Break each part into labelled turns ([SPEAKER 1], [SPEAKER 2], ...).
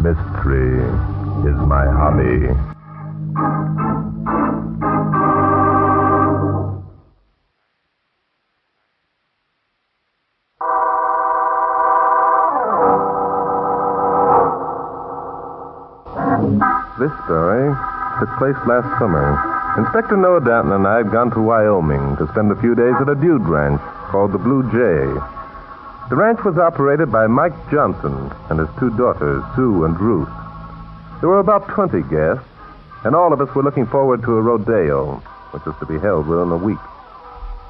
[SPEAKER 1] Mystery is my hobby. This story took place last summer. Inspector Noah Danton and I had gone to Wyoming to spend a few days at a dude ranch called the Blue Jay. The ranch was operated by Mike Johnson and his two daughters, Sue and Ruth. There were about 20 guests, and all of us were looking forward to a rodeo, which was to be held within a week.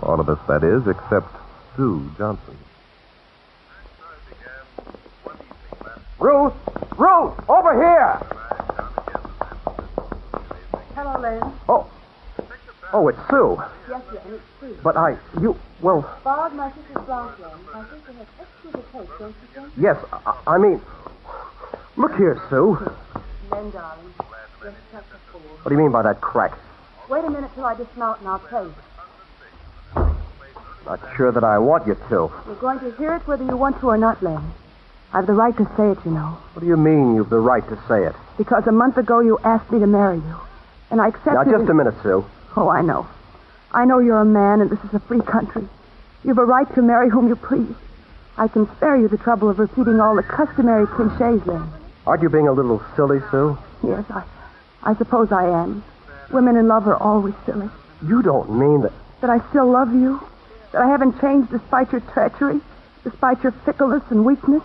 [SPEAKER 1] All of us, that is, except Sue Johnson.
[SPEAKER 2] Ruth! Ruth! Over here!
[SPEAKER 3] Hello, Len.
[SPEAKER 2] Oh, it's Sue.
[SPEAKER 3] Yes, Len, it's Sue.
[SPEAKER 2] But
[SPEAKER 3] Borrowed my sister's blouse, Len. My sister has exquisite taste, don't you think?
[SPEAKER 2] yes, I mean, look here, Sue.
[SPEAKER 3] Len, darling, just touch the fool.
[SPEAKER 2] What do you mean by that crack?
[SPEAKER 3] Wait a minute till I dismount and I'll tell you.
[SPEAKER 2] Not sure that I want you to.
[SPEAKER 3] You're going to hear it whether you want to or not, Len. I've the right to say it, you know.
[SPEAKER 2] What do you mean you've the right to say it?
[SPEAKER 3] Because a month ago you asked me to marry you. And I accepted
[SPEAKER 2] Now, just a minute, Sue.
[SPEAKER 3] Oh, I know. I know you're a man and this is a free country. You've a right to marry whom you please. I can spare you the trouble of repeating all the customary cliches, Len.
[SPEAKER 2] Aren't you being a little silly, Sue?
[SPEAKER 3] Yes, I suppose I am. Women in love are always silly.
[SPEAKER 2] You don't mean that...
[SPEAKER 3] That I still love you? That I haven't changed despite your treachery? Despite your fickleness and weakness?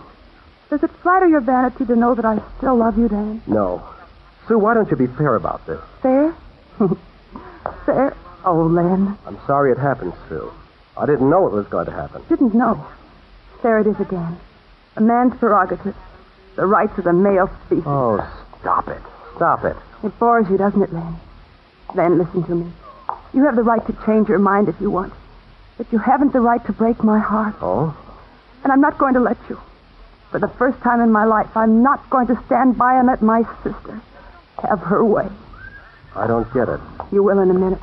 [SPEAKER 3] Does it flatter your vanity to know that I still love you, Dan?
[SPEAKER 2] No. Sue, why don't you be fair about this?
[SPEAKER 3] Fair? Fair? Oh, Len.
[SPEAKER 2] I'm sorry it happened, Sue. I didn't know it was going to happen.
[SPEAKER 3] Didn't know. There it is again. A man's prerogative. The rights of the male species.
[SPEAKER 2] Oh, stop it. Stop it.
[SPEAKER 3] It bores you, doesn't it, Len? Len, listen to me. You have the right to change your mind if you want. But you haven't the right to break my heart.
[SPEAKER 2] Oh?
[SPEAKER 3] And I'm not going to let you. For the first time in my life, I'm not going to stand by and let my sister have her way.
[SPEAKER 2] I don't get it.
[SPEAKER 3] You will in a minute.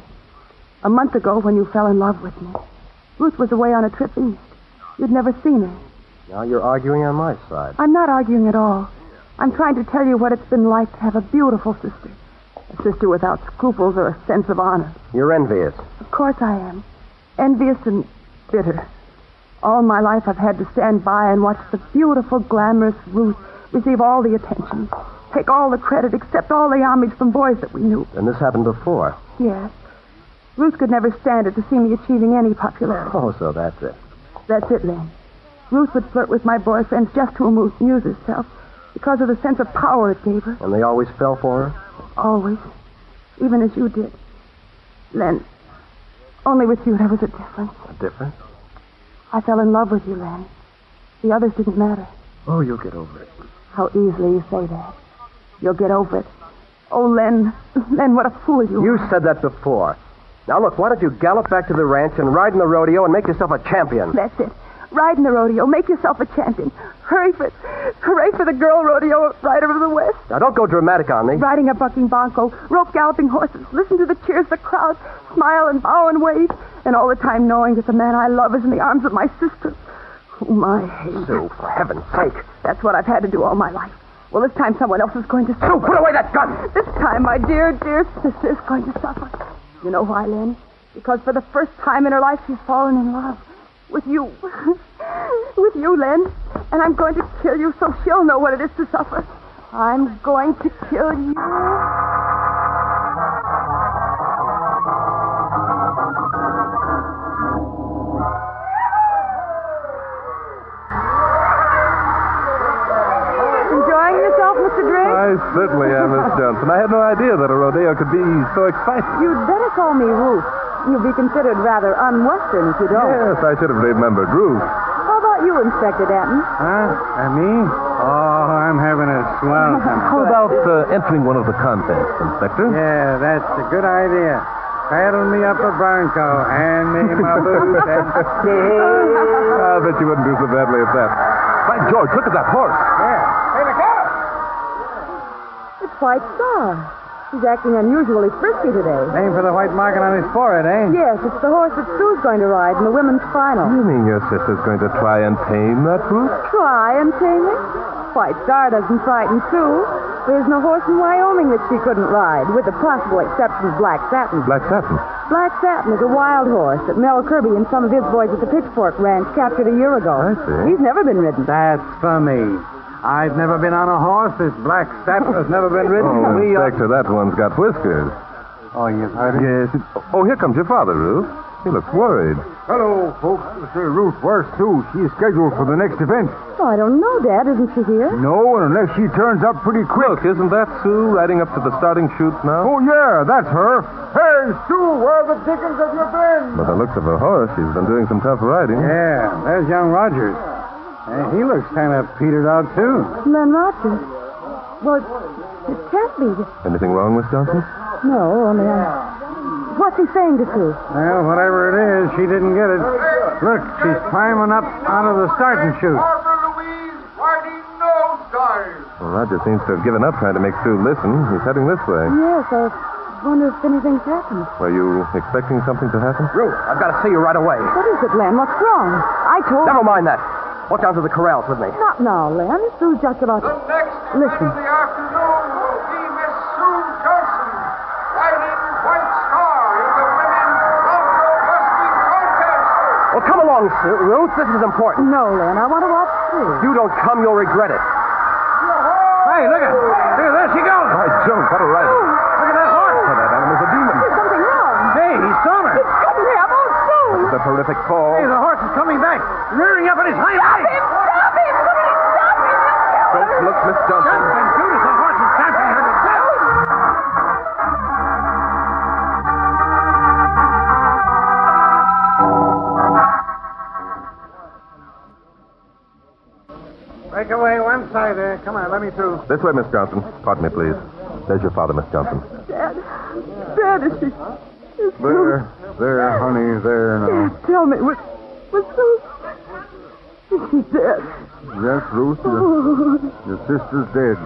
[SPEAKER 3] A month ago, when you fell in love with me, Ruth was away on a trip east. You'd never seen her.
[SPEAKER 2] Now you're arguing on my side.
[SPEAKER 3] I'm not arguing at all. I'm trying to tell you what it's been like to have a beautiful sister. A sister without scruples or a sense of honor.
[SPEAKER 2] You're envious.
[SPEAKER 3] Of course I am. Envious and bitter. All my life I've had to stand by and watch the beautiful, glamorous Ruth receive all the attention, take all the credit, accept all the homage from boys that we knew.
[SPEAKER 2] And this happened before.
[SPEAKER 3] Yes. Ruth could never stand it to see me achieving any popularity.
[SPEAKER 2] Oh, so that's it.
[SPEAKER 3] That's it, Len. Ruth would flirt with my boyfriends just to amuse herself because of the sense of power it gave her.
[SPEAKER 2] And they always fell for her?
[SPEAKER 3] Always. Even as you did. Len, only with you there was a difference.
[SPEAKER 2] A difference?
[SPEAKER 3] I fell in love with you, Len. The others didn't matter.
[SPEAKER 2] Oh, you'll get over it.
[SPEAKER 3] How easily you say that. You'll get over it. Oh, Len, what a fool you are.
[SPEAKER 2] You said that before. Now, look, why don't you gallop back to the ranch and ride in the rodeo and make yourself a champion?
[SPEAKER 3] That's it. Ride in the rodeo. Make yourself a champion. Hurry for the girl rodeo rider of the West.
[SPEAKER 2] Now, don't go dramatic on me.
[SPEAKER 3] Riding a bucking bronco, rope galloping horses, listen to the cheers of the crowd, smile and bow and wave, and all the time knowing that the man I love is in the arms of my sister, whom I hate.
[SPEAKER 2] Sue, for heaven's sake.
[SPEAKER 3] That's what I've had to do all my life. Well, this time someone else is going to suffer.
[SPEAKER 2] Sue, put away that gun!
[SPEAKER 3] This time my dear, dear sister is going to suffer. You know why, Len? Because for the first time in her life she's fallen in love. With you. With you, Len. And I'm going to kill you so she'll know what it is to suffer. I'm going to kill you. Enjoying yourself, Mr. Drake?
[SPEAKER 1] I certainly am, Miss Johnson. I had no idea that a rodeo could be so exciting.
[SPEAKER 3] You'd better call me Ruth. You'll be considered rather un-Western if you don't.
[SPEAKER 1] Yes, I should have remembered Ruth.
[SPEAKER 3] How about you, Inspector Danton?
[SPEAKER 4] Me? Oh, I'm having a swell time.
[SPEAKER 1] How about entering one of the contests, Inspector?
[SPEAKER 4] Yeah, that's a good idea. Saddle me up a bronco, hand me my boots, and...
[SPEAKER 1] I bet you wouldn't do so badly at that. By George, look at that horse.
[SPEAKER 4] Yeah. Hey, look out!
[SPEAKER 3] It's White Star. He's acting unusually frisky today.
[SPEAKER 4] Name for the white marking on his forehead, eh?
[SPEAKER 3] Yes, it's the horse that Sue's going to ride in the women's final.
[SPEAKER 1] You mean your sister's going to try and tame that Ruth?
[SPEAKER 3] Try and tame it? White Star doesn't frighten Sue. There's no horse in Wyoming that she couldn't ride, with the possible exception of Black Satin.
[SPEAKER 1] Black Satin.
[SPEAKER 3] Black Satin is a wild horse that Mel Kirby and some of his boys at the Pitchfork Ranch captured a year ago.
[SPEAKER 1] I see.
[SPEAKER 3] He's never been ridden.
[SPEAKER 4] That's for me. I've never been on a horse. This Black Satin has never been ridden.
[SPEAKER 1] Oh, Inspector, that one's got whiskers.
[SPEAKER 4] Oh, you've heard it?
[SPEAKER 1] Yes. Oh, here comes your father, Ruth. He looks worried.
[SPEAKER 5] Hello, folks. Ruth, where's Sue? She's scheduled for the next event.
[SPEAKER 3] Oh, I don't know, Dad. Isn't she here?
[SPEAKER 5] No, unless she turns up pretty quick.
[SPEAKER 1] Look, isn't that Sue riding up to the starting chute now?
[SPEAKER 5] Oh, yeah, that's her. Hey, Sue, where the dickens have you been?
[SPEAKER 1] By the looks of her horse, she's been doing some tough riding.
[SPEAKER 4] Yeah, there's young Rogers. He looks kind of petered out, too.
[SPEAKER 3] Len Rogers. Well, it can't be.
[SPEAKER 1] Anything wrong, Miss Johnson?
[SPEAKER 3] No, only what's he saying to Sue?
[SPEAKER 4] Well, whatever it is, she didn't get it. Look, she's climbing up out of the starting chute.
[SPEAKER 5] Barbara Louise riding nosedive.
[SPEAKER 1] Well, Roger seems to have given up trying to make Sue listen. He's heading this way.
[SPEAKER 3] Yes, I wonder if anything's happened.
[SPEAKER 1] Were you expecting something to happen?
[SPEAKER 2] Ruth, I've got to see you right away.
[SPEAKER 3] What is it, Len? What's wrong? I told
[SPEAKER 2] Never mind that. Walk down to the corrals with me.
[SPEAKER 3] Not now, Len. Sue's just about to...
[SPEAKER 5] Next
[SPEAKER 3] Listen.
[SPEAKER 5] event of the afternoon will be Miss Sue Johnson riding White Star in the women's bronco husking contest.
[SPEAKER 2] Well, come along, Sue. Ruth. This is important.
[SPEAKER 3] No, Len. I want to watch Sue.
[SPEAKER 2] If you don't come, you'll regret it.
[SPEAKER 4] Hey, look at her. There she goes.
[SPEAKER 1] By Jove, what a rider.
[SPEAKER 4] Look at that horse.
[SPEAKER 1] Oh, that animal's a demon.
[SPEAKER 3] There's something wrong.
[SPEAKER 4] Hey, he's thrown her.
[SPEAKER 3] It couldn't have. Oh, Sue!
[SPEAKER 1] It's a terrific fall.
[SPEAKER 4] Hey, the horse is coming back, rearing up on his hind
[SPEAKER 3] Stop
[SPEAKER 4] legs.
[SPEAKER 3] him! Stop him! Somebody stop him!
[SPEAKER 1] Don't look, Miss Johnson.
[SPEAKER 4] Johnson, Judas, the horse is trampling her to death. Break away one side there. Come on, let me through.
[SPEAKER 1] This way, Miss Johnson. Pardon me, please. There's your father, Miss Johnson.
[SPEAKER 3] Dad. Dad, is she... Is Sue...
[SPEAKER 5] There, honey, there now.
[SPEAKER 3] Dad, tell me, was Sue... Is she dead?
[SPEAKER 5] Yes, Ruth, your sister's dead.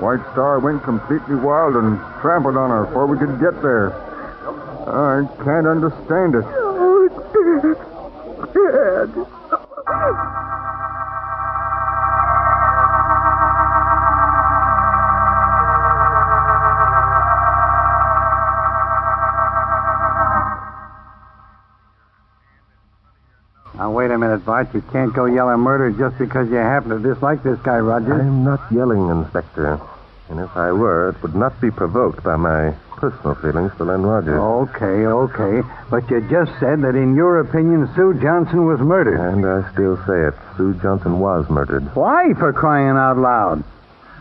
[SPEAKER 5] White Star went completely wild and trampled on her before we could get there. I can't understand it.
[SPEAKER 3] Oh, Dad.
[SPEAKER 4] Now, wait a minute, Bart. You can't go yelling murder just because you happen to dislike this guy, Rogers.
[SPEAKER 1] I'm not yelling, Inspector. And if I were, it would not be provoked by my personal feelings for Len Rogers.
[SPEAKER 4] Okay. But you just said that, in your opinion, Sue Johnson was murdered.
[SPEAKER 1] And I still say it. Sue Johnson was murdered.
[SPEAKER 4] Why, for crying out loud?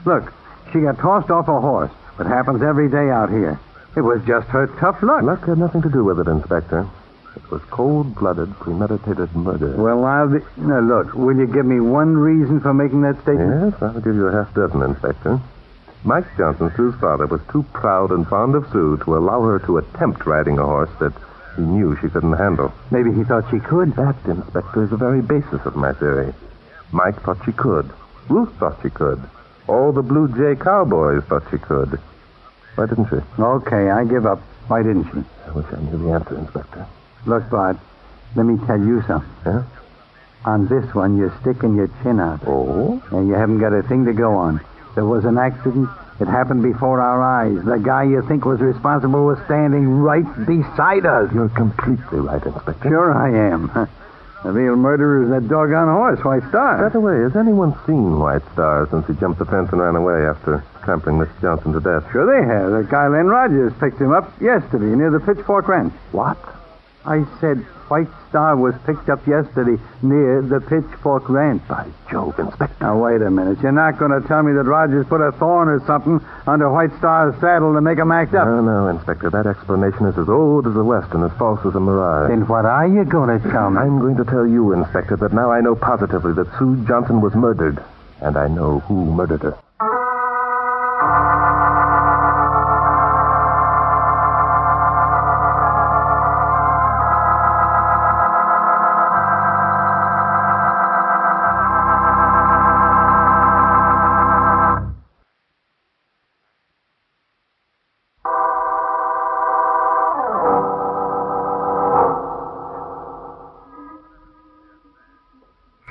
[SPEAKER 4] Look, she got tossed off a horse. It happens every day out here. It was just her tough luck.
[SPEAKER 1] Luck had nothing to do with it, Inspector. It was cold-blooded, premeditated murder.
[SPEAKER 4] Well, now, look, will you give me one reason for making that statement?
[SPEAKER 1] Yes, I'll give you a half-dozen, Inspector. Mike Johnson, Sue's father, was too proud and fond of Sue to allow her to attempt riding a horse that he knew she couldn't handle.
[SPEAKER 4] Maybe he thought she could.
[SPEAKER 1] That, Inspector, is the very basis of my theory. Mike thought she could. Ruth thought she could. All the Blue Jay cowboys thought she could. Why didn't she?
[SPEAKER 4] Okay, I give up. Why didn't she?
[SPEAKER 1] I wish I knew the answer, Inspector.
[SPEAKER 4] Look, Bart, let me tell you something.
[SPEAKER 1] Yeah?
[SPEAKER 4] On this one, you're sticking your chin out.
[SPEAKER 1] Oh?
[SPEAKER 4] And you haven't got a thing to go on. There was an accident. It happened before our eyes. The guy you think was responsible was standing right beside us.
[SPEAKER 1] You're completely right, Inspector.
[SPEAKER 4] Sure I am. The real murderer is that doggone horse, White Star.
[SPEAKER 1] By the way, has anyone seen White Star since he jumped the fence and ran away after trampling Miss Johnson to death?
[SPEAKER 4] Sure they have. That guy Len Rogers picked him up yesterday near the Pitchfork Ranch.
[SPEAKER 1] What?
[SPEAKER 4] I said White Star was picked up yesterday near the Pitchfork Ranch.
[SPEAKER 1] By Jove, Inspector.
[SPEAKER 4] Now, wait a minute. You're not going to tell me that Rogers put a thorn or something under White Star's saddle to make him act up?
[SPEAKER 1] No, Inspector. That explanation is as old as the West and as false as a mirage.
[SPEAKER 4] Then what are you going to tell me?
[SPEAKER 1] I'm going to tell you, Inspector, that now I know positively that Sue Johnson was murdered. And I know who murdered her.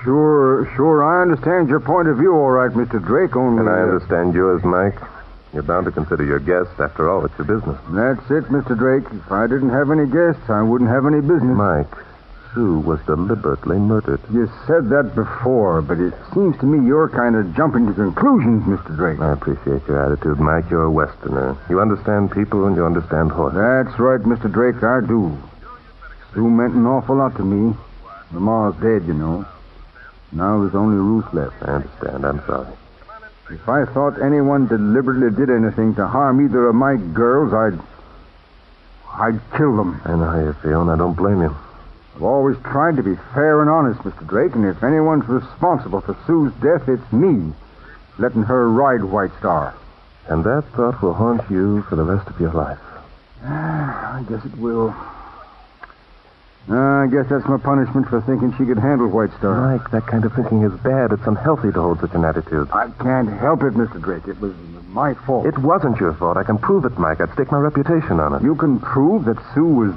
[SPEAKER 5] Sure, Sure, I understand your point of view, all right, Mr. Drake, only...
[SPEAKER 1] And I understand yours, Mike. You're bound to consider your guests. After all, it's your business.
[SPEAKER 5] That's it, Mr. Drake. If I didn't have any guests, I wouldn't have any business.
[SPEAKER 1] Mike, Sue was deliberately murdered.
[SPEAKER 5] You said that before, but it seems to me you're kind of jumping to conclusions, Mr. Drake.
[SPEAKER 1] I appreciate your attitude, Mike. You're a Westerner. You understand people and you understand horses.
[SPEAKER 5] That's right, Mr. Drake, I do. Sue meant an awful lot to me. Mama's dead, you know. Now there's only Ruth left.
[SPEAKER 1] I understand. I'm sorry.
[SPEAKER 5] If I thought anyone deliberately did anything to harm either of my girls, I'd kill them.
[SPEAKER 1] I know how you feel, and I don't blame you.
[SPEAKER 5] I've always tried to be fair and honest, Mr. Drake, and if anyone's responsible for Sue's death, it's me, letting her ride White Star.
[SPEAKER 1] And that thought will haunt you for the rest of your life.
[SPEAKER 5] I guess it will. I guess that's my punishment for thinking she could handle White Star.
[SPEAKER 1] Mike, that kind of thinking is bad. It's unhealthy to hold such an attitude.
[SPEAKER 5] I can't help it, Mr. Drake. It was my fault.
[SPEAKER 1] It wasn't your fault. I can prove it, Mike. I'd stake my reputation on it.
[SPEAKER 5] You can prove that Sue was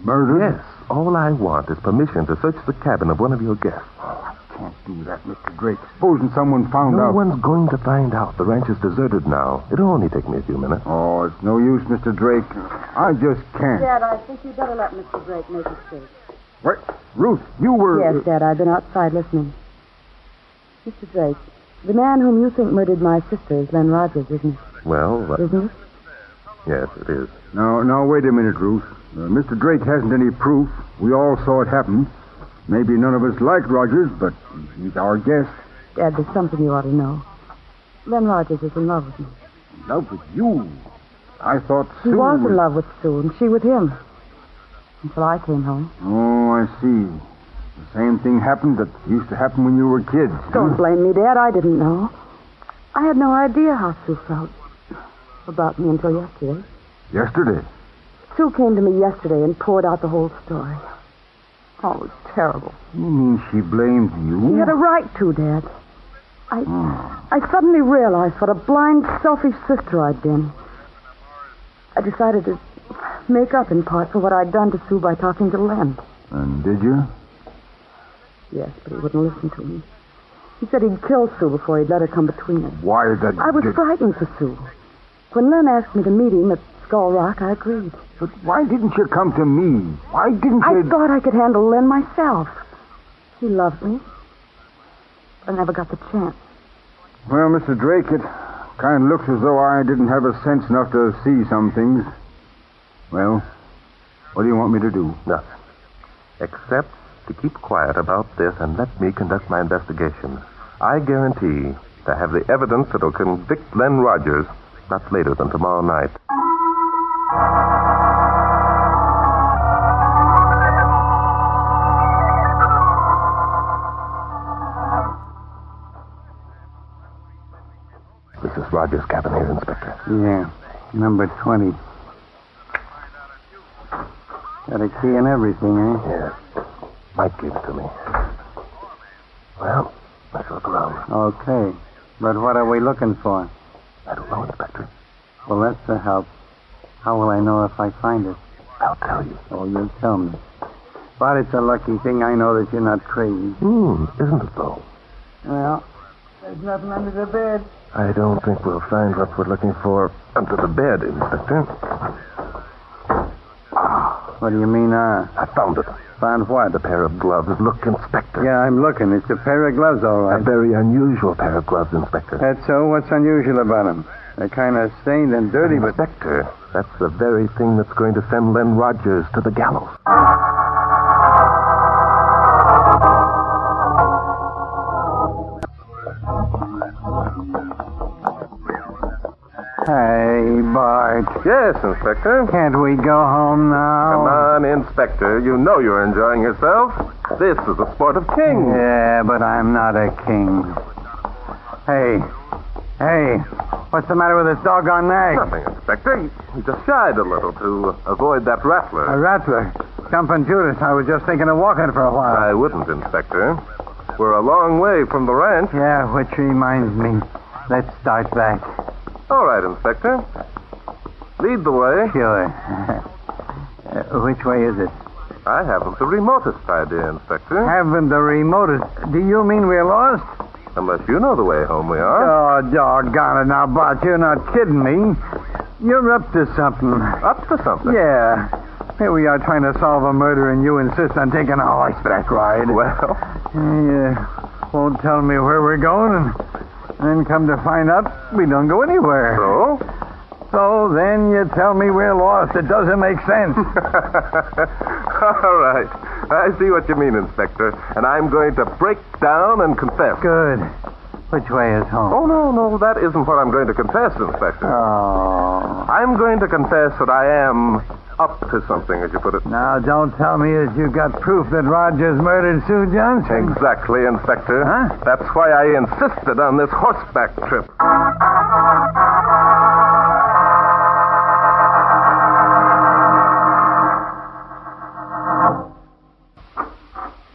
[SPEAKER 5] murdered?
[SPEAKER 1] Yes. All I want is permission to search the cabin of one of your guests.
[SPEAKER 5] I can't do that, Mr. Drake. Supposing someone found
[SPEAKER 1] No
[SPEAKER 5] out.
[SPEAKER 1] one's going to find out. The ranch is deserted now. It'll only take me a few minutes.
[SPEAKER 5] Oh, it's no use, Mr. Drake. I just can't.
[SPEAKER 3] Dad, I think you'd better let Mr. Drake make his case.
[SPEAKER 5] What? Ruth, you were...
[SPEAKER 3] Yes, Dad, I've been outside listening. Mr. Drake, the man whom you think murdered my sister is Len Rogers, isn't he?
[SPEAKER 1] Well,
[SPEAKER 3] Isn't it?
[SPEAKER 1] yes, it is.
[SPEAKER 5] Now, wait a minute, Ruth. Mr. Drake hasn't any proof. We all saw it happen. Maybe none of us liked Rogers, but he's our guest.
[SPEAKER 3] Dad, there's something you ought to know. Len Rogers is in love with me.
[SPEAKER 5] In love with you? I thought Sue
[SPEAKER 3] He was in love with Sue, and she with him. Until I came home.
[SPEAKER 5] Oh, I see. The same thing happened that used to happen when you were kids.
[SPEAKER 3] Don't blame me, Dad. I didn't know. I had no idea how Sue felt about me until yesterday.
[SPEAKER 5] Yesterday?
[SPEAKER 3] Sue came to me yesterday and poured out the whole story. Oh, it was terrible.
[SPEAKER 5] You mean she blamed you?
[SPEAKER 3] She had a right to, Dad. I suddenly realized what a blind, selfish sister I'd been. I decided to make up in part for what I'd done to Sue by talking to Len.
[SPEAKER 5] And did you?
[SPEAKER 3] Yes, but he wouldn't listen to me. He said he'd kill Sue before he'd let her come between us.
[SPEAKER 5] Why that...
[SPEAKER 3] I was frightened for Sue. When Len asked me to meet him at Skull Rock, I agreed.
[SPEAKER 5] But why didn't you come to me? Why didn't you...
[SPEAKER 3] I thought I could handle Len myself. He loved me. I never got the chance.
[SPEAKER 5] Well, Mr. Drake, it kind of looks as though I didn't have a sense enough to see some things. Well, what do you want me to do?
[SPEAKER 1] Nothing. Except to keep quiet about this and let me conduct my investigation. I guarantee to have the evidence that'll convict Len Rogers not later than tomorrow night. This is Rogers' cabin here, Inspector.
[SPEAKER 4] Yeah, number 20. Got a key and everything, eh?
[SPEAKER 1] Yes. Mike gave it to me. Well, let's look around.
[SPEAKER 4] Okay. But what are we looking for?
[SPEAKER 1] I don't know, Inspector.
[SPEAKER 4] Well, that's a help. How will I know if I find it?
[SPEAKER 1] I'll tell you.
[SPEAKER 4] Oh, you'll tell me. But it's a lucky thing I know that you're not crazy.
[SPEAKER 1] Isn't it, though?
[SPEAKER 4] Well, there's nothing under the bed.
[SPEAKER 1] I don't think we'll find what we're looking for under the bed, Inspector.
[SPEAKER 4] What do you mean,
[SPEAKER 1] I found it.
[SPEAKER 4] Found what?
[SPEAKER 1] The pair of gloves. Look, Inspector.
[SPEAKER 4] Yeah, I'm looking. It's a pair of gloves, all
[SPEAKER 1] A
[SPEAKER 4] right.
[SPEAKER 1] very unusual pair of gloves, Inspector.
[SPEAKER 4] That's so? What's unusual about them? They're kind of stained and dirty, but...
[SPEAKER 1] Inspector, that's the very thing that's going to send Len Rogers to the gallows.
[SPEAKER 4] Hey, Bart.
[SPEAKER 1] Yes, Inspector.
[SPEAKER 4] Can't we go home now?
[SPEAKER 1] Come on, Inspector. You know you're enjoying yourself. This is the sport of kings.
[SPEAKER 4] Yeah, but I'm not a king. Hey, what's the matter with this doggone nag?
[SPEAKER 1] Nothing, Inspector. He just shied a little to avoid that rattler.
[SPEAKER 4] A rattler. Jumping Judas. I was just thinking of walking for a while.
[SPEAKER 1] I wouldn't, Inspector. We're a long way from the ranch.
[SPEAKER 4] Yeah, which reminds me. Let's start back.
[SPEAKER 1] All right, Inspector. Lead the way.
[SPEAKER 4] Sure. Which way is it?
[SPEAKER 1] I haven't the remotest idea, Inspector.
[SPEAKER 4] Haven't the remotest... Do you mean we're lost?
[SPEAKER 1] Unless you know the way home we are.
[SPEAKER 4] Oh, doggone it now, Bart. You're not kidding me. You're up to something.
[SPEAKER 1] Up to something?
[SPEAKER 4] Yeah. Here we are trying to solve a murder, and you insist on taking a horseback ride.
[SPEAKER 1] Well...
[SPEAKER 4] You won't tell me where we're going, and then come to find out we don't go anywhere.
[SPEAKER 1] So?
[SPEAKER 4] So then you tell me we're lost. It doesn't make sense.
[SPEAKER 1] All right. I see what you mean, Inspector. And I'm going to break down and confess.
[SPEAKER 4] Good. Which way is home?
[SPEAKER 1] Oh, no. That isn't what I'm going to confess, Inspector.
[SPEAKER 4] Oh.
[SPEAKER 1] I'm going to confess that I am up to something, as you put it.
[SPEAKER 4] Now, don't tell me that you got proof that Rogers murdered Sue Johnson.
[SPEAKER 1] Exactly, Inspector.
[SPEAKER 4] Huh?
[SPEAKER 1] That's why I insisted on this horseback trip.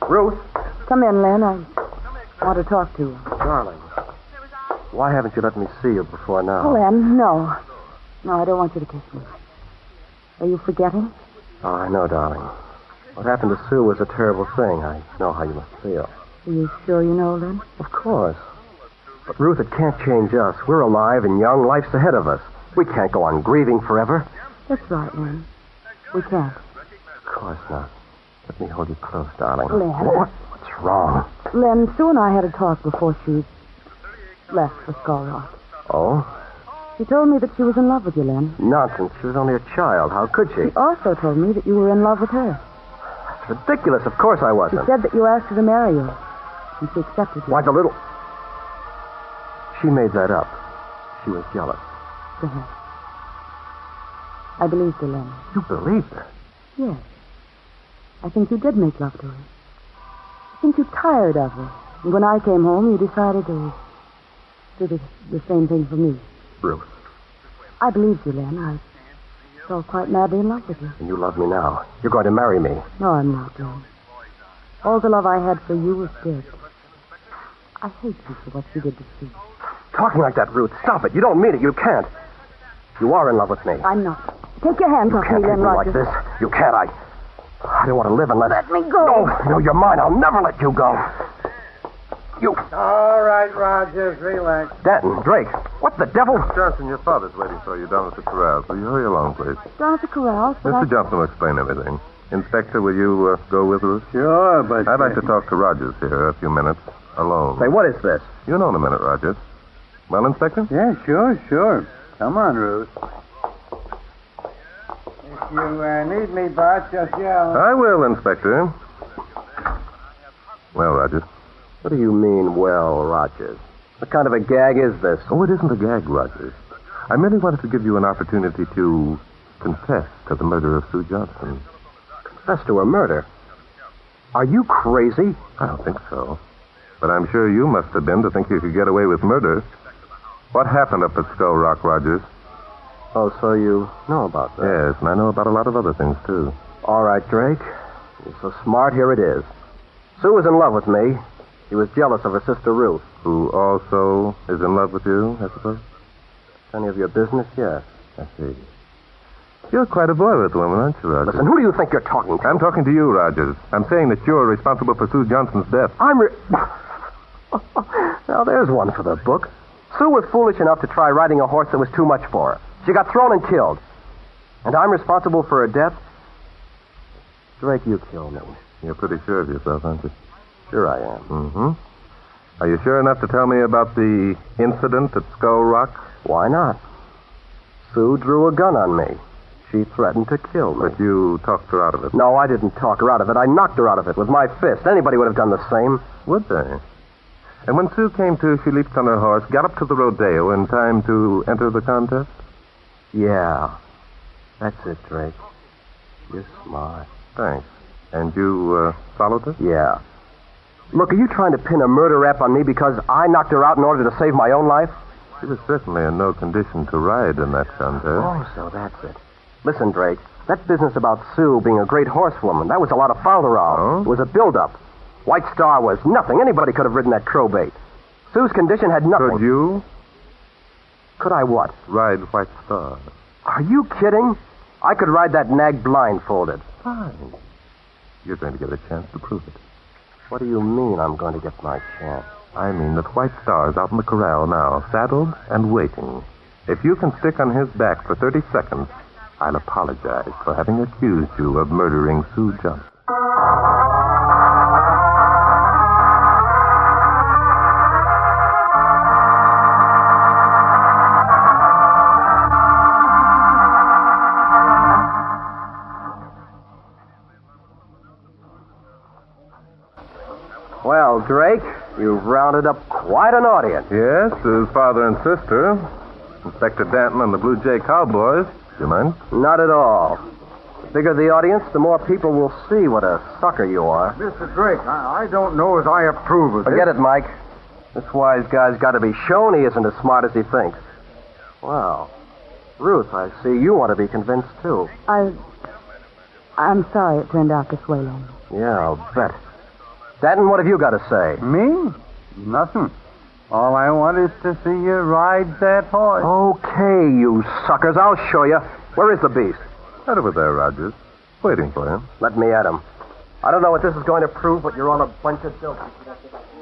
[SPEAKER 2] Ruth,
[SPEAKER 3] Come in, Len. I want to talk to you.
[SPEAKER 2] darling, why haven't you let me see you before now?
[SPEAKER 3] Oh, Len, no. No, I don't want you to kiss me. Are you forgetting?
[SPEAKER 2] Oh, I know, darling. What happened to Sue was a terrible thing. I know how you must feel.
[SPEAKER 3] Are you sure you know, Len?
[SPEAKER 2] Of course. But, Ruth, it can't change us. We're alive and young. Life's ahead of us. We can't go on grieving forever.
[SPEAKER 3] That's right, Len. We can't.
[SPEAKER 2] Of course not. Let me hold you close, darling.
[SPEAKER 3] Len.
[SPEAKER 2] What's wrong?
[SPEAKER 3] Len, Sue and I had a talk before she left for Skull Rock.
[SPEAKER 2] Oh?
[SPEAKER 3] She told me that she was in love with you, Len.
[SPEAKER 2] Nonsense. She was only a child. How could she?
[SPEAKER 3] She also told me that you were in love with her.
[SPEAKER 2] It's ridiculous. Of course I
[SPEAKER 3] She
[SPEAKER 2] wasn't.
[SPEAKER 3] said that you asked her to marry you, and she accepted you.
[SPEAKER 2] Why, the little... She made that up. She was jealous.
[SPEAKER 3] Perhaps. I believed her, Len.
[SPEAKER 2] You believed her?
[SPEAKER 3] Yes. I think you did make love to her. I think you tired of her. And when I came home, you decided to do the same thing for me.
[SPEAKER 2] Ruth.
[SPEAKER 3] I believed you, Len. I fell quite madly in love with you.
[SPEAKER 2] And you love me now. You're going to marry me.
[SPEAKER 3] No, I'm not, Len. All the love I had for you was dead. I hate you for what you did to Steve.
[SPEAKER 2] Talking like that, Ruth. Stop it. You don't mean it. You can't. You are in love with me.
[SPEAKER 3] I'm not. Take your hands off me,
[SPEAKER 2] Can't
[SPEAKER 3] Len
[SPEAKER 2] treat me like
[SPEAKER 3] Rogers.
[SPEAKER 2] this. You can't. I don't want to live unless...
[SPEAKER 3] Let me go.
[SPEAKER 2] No, you're mine. I'll never let you go. You...
[SPEAKER 4] All right, Rogers, relax.
[SPEAKER 2] Danton, Drake, what the devil?
[SPEAKER 1] Johnson, your father's waiting for you down at the corral. Will you hurry along, please?
[SPEAKER 3] Down at the corral.
[SPEAKER 1] Mr. Johnson will explain everything. Inspector, will you go with us?
[SPEAKER 4] Sure, but...
[SPEAKER 1] I'd like to talk to Rogers here a few minutes, alone.
[SPEAKER 2] Say, what is this?
[SPEAKER 1] You know in a minute, Rogers. Well, Inspector?
[SPEAKER 4] Yeah, sure. Come on, Ruth. If you need me, Bart, just yell.
[SPEAKER 1] I will, Inspector. Well, Rogers.
[SPEAKER 2] What do you mean, well, Rogers? What kind of a gag is this?
[SPEAKER 1] Oh, it isn't a gag, Rogers. I merely wanted to give you an opportunity to confess to the murder of Sue Johnson.
[SPEAKER 2] Confess to a murder? Are you crazy?
[SPEAKER 1] I don't think so. But I'm sure you must have been to think you could get away with murder. What happened up at Skull Rock, Rogers?
[SPEAKER 2] Oh, so you know about that?
[SPEAKER 1] Yes, and I know about a lot of other things, too.
[SPEAKER 2] All right, Drake. You're so smart, here it is. Sue was in love with me. He was jealous of her sister, Ruth.
[SPEAKER 1] Who also is in love with you, I suppose?
[SPEAKER 2] Any of your business? Yes.
[SPEAKER 1] I see. You're quite a boy with women, aren't you, Rogers?
[SPEAKER 2] Listen, who do you think you're talking to?
[SPEAKER 1] I'm talking to you, Rogers. I'm saying that you're responsible for Sue Johnson's death.
[SPEAKER 2] Now, there's one for the book. Sue was foolish enough to try riding a horse that was too much for her. She got thrown and killed. And I'm responsible for her death? Drake, you killed me.
[SPEAKER 1] You're pretty sure of yourself, aren't you?
[SPEAKER 2] Sure I am.
[SPEAKER 1] Mm-hmm. Are you sure enough to tell me about the incident at Skull Rock?
[SPEAKER 2] Why not? Sue drew a gun on me. She threatened to kill me.
[SPEAKER 1] But you talked her out of it.
[SPEAKER 2] No, I didn't talk her out of it. I knocked her out of it with my fist. Anybody would have done the same.
[SPEAKER 1] Would they? And when Sue came to, she leaped on her horse, got up to the rodeo in time to enter the contest?
[SPEAKER 2] Yeah. That's it, Drake. You're smart.
[SPEAKER 1] Thanks. And you followed her?
[SPEAKER 2] Yeah. Look, are you trying to pin a murder rap on me because I knocked her out in order to save my own life?
[SPEAKER 1] She was certainly in no condition to ride in that contest.
[SPEAKER 2] Oh, so that's it. Listen, Drake, that business about Sue being a great horsewoman, that was a lot of falderall.
[SPEAKER 1] Oh?
[SPEAKER 2] It was a build-up. White Star was nothing. Anybody could have ridden that crowbait. Sue's condition had nothing.
[SPEAKER 1] Could you
[SPEAKER 2] Could I what?
[SPEAKER 1] ride White Star?
[SPEAKER 2] Are you kidding? I could ride that nag blindfolded.
[SPEAKER 1] Fine. You're going to get a chance to prove it.
[SPEAKER 2] What do you mean I'm going to get my chance?
[SPEAKER 1] I mean that White Star's out in the corral now, saddled and waiting. If you can stick on his back for 30 seconds, I'll apologize for having accused you of murdering Sue Johnson.
[SPEAKER 2] Well, Drake, you've rounded up quite an audience.
[SPEAKER 1] Yes, his father and sister, Inspector Danton and the Blue Jay Cowboys. Do you mind?
[SPEAKER 2] Not at all. The bigger the audience, the more people will see what a sucker you are.
[SPEAKER 5] Mr. Drake, I don't know as I approve of
[SPEAKER 2] Forget it, Mike. This wise guy's got to be shown he isn't as smart as he thinks. Well, Ruth, I see you want to be convinced, too.
[SPEAKER 3] I'm sorry it turned out this way, Len.
[SPEAKER 2] Yeah, I'll bet. Danton, what have you got to say?
[SPEAKER 4] Me? Nothing. All I want is to see you ride that horse.
[SPEAKER 2] Okay, you suckers, I'll show you. Where is the beast?
[SPEAKER 1] Right over there, Rogers. Waiting for him.
[SPEAKER 2] Let me at him. I don't know what this is going to prove, but you're all a bunch of dope.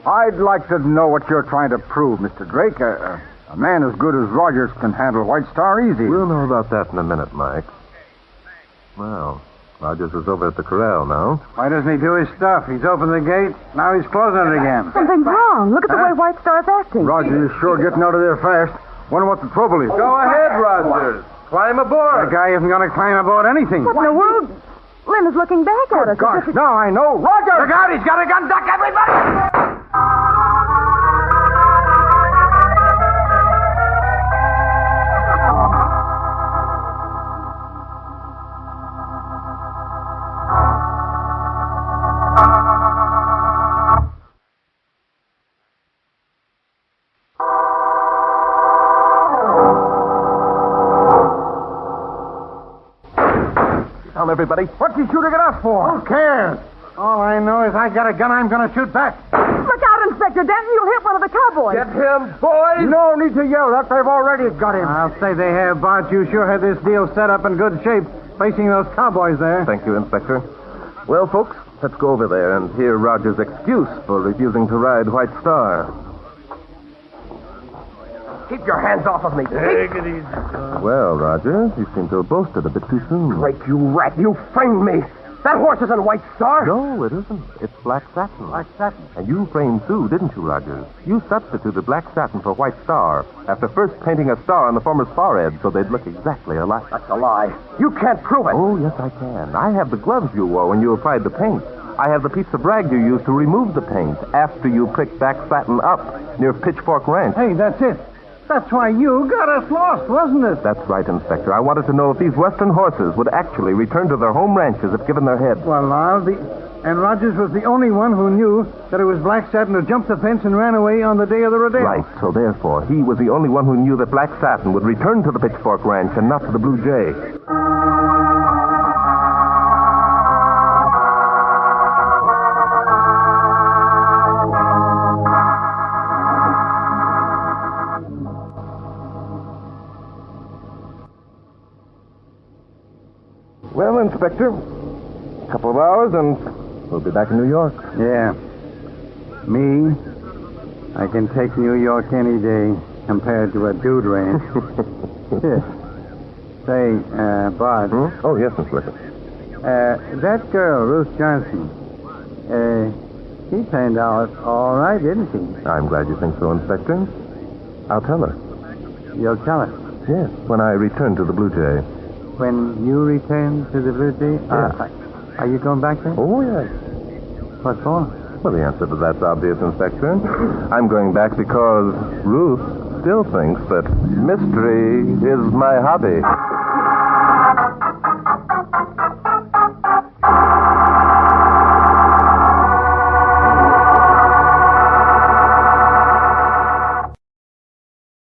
[SPEAKER 5] I'd like to know what you're trying to prove, Mr. Drake. A man as good as Rogers can handle White Star easy.
[SPEAKER 1] We'll know about that in a minute, Mike. Well, Rogers is over at the corral now.
[SPEAKER 4] Why doesn't he do his stuff? He's opened the gate. Now he's closing it again.
[SPEAKER 3] Something's wrong. Look at the way White Star's acting.
[SPEAKER 5] Rogers is sure getting out of there fast. Wonder what the trouble is.
[SPEAKER 1] Go ahead, Rogers. Climb aboard.
[SPEAKER 4] The guy isn't going to climb aboard anything.
[SPEAKER 3] What in the world? Lynn is looking back at us.
[SPEAKER 5] Gosh, now I know. Rogers!
[SPEAKER 4] Look out, he's got a gun. Duck, everybody!
[SPEAKER 2] Down, everybody.
[SPEAKER 5] What's he shooting at us for?
[SPEAKER 4] Who cares? All I know is I got a gun I'm going to shoot back.
[SPEAKER 3] Look out, Inspector Denton. You'll hit one of the cowboys.
[SPEAKER 2] Get him, boys!
[SPEAKER 5] No need to yell that. They've already got him.
[SPEAKER 4] I'll say they have, Bart. You sure had this deal set up in good shape, facing those cowboys there.
[SPEAKER 1] Thank you, Inspector. Well, folks, let's go over there and hear Rogers' excuse for refusing to ride White Star.
[SPEAKER 2] Keep your hands off of me.
[SPEAKER 4] Take it easy.
[SPEAKER 1] Well, Rogers, you seem to have boasted a bit too soon.
[SPEAKER 2] Drake, you rat. You framed me. That horse isn't White Star.
[SPEAKER 1] No, it isn't. It's black satin.
[SPEAKER 4] Black satin.
[SPEAKER 1] And you framed Sue, didn't you, Rogers? You substituted black satin for White Star after first painting a star on the former's forehead so they'd look exactly alike.
[SPEAKER 2] That's a lie. You can't prove it.
[SPEAKER 1] Oh, yes, I can. I have the gloves you wore when you applied the paint. I have the piece of rag you used to remove the paint after you pricked black satin up near Pitchfork Ranch.
[SPEAKER 4] Hey, that's it. That's why you got us lost, wasn't it?
[SPEAKER 1] That's right, Inspector. I wanted to know if these western horses would actually return to their home ranches if given their heads.
[SPEAKER 4] Well, and Rogers was the only one who knew that it was black satin who jumped the fence and ran away on the day of the rodeo.
[SPEAKER 1] Right, so therefore, he was the only one who knew that black satin would return to the Pitchfork Ranch and not to the Blue Jay. Well, Inspector, a couple of hours and we'll be back in New York.
[SPEAKER 4] Yeah. Me, I can take New York any day compared to a dude ranch. Yeah. Say, Bart.
[SPEAKER 1] Oh, yes, Inspector.
[SPEAKER 4] That girl, Ruth Johnson, she turned out all right, didn't she?
[SPEAKER 1] I'm glad you think so, Inspector. I'll tell her.
[SPEAKER 4] You'll tell her.
[SPEAKER 1] Yes, when I return to the Blue Jay.
[SPEAKER 4] When you return to the Blue Jay?
[SPEAKER 1] Yes.
[SPEAKER 4] Are you going back there?
[SPEAKER 1] Oh, yes.
[SPEAKER 4] What for?
[SPEAKER 1] Well, the answer to that's obvious, Inspector. I'm going back because Ruth still thinks that mystery is my hobby.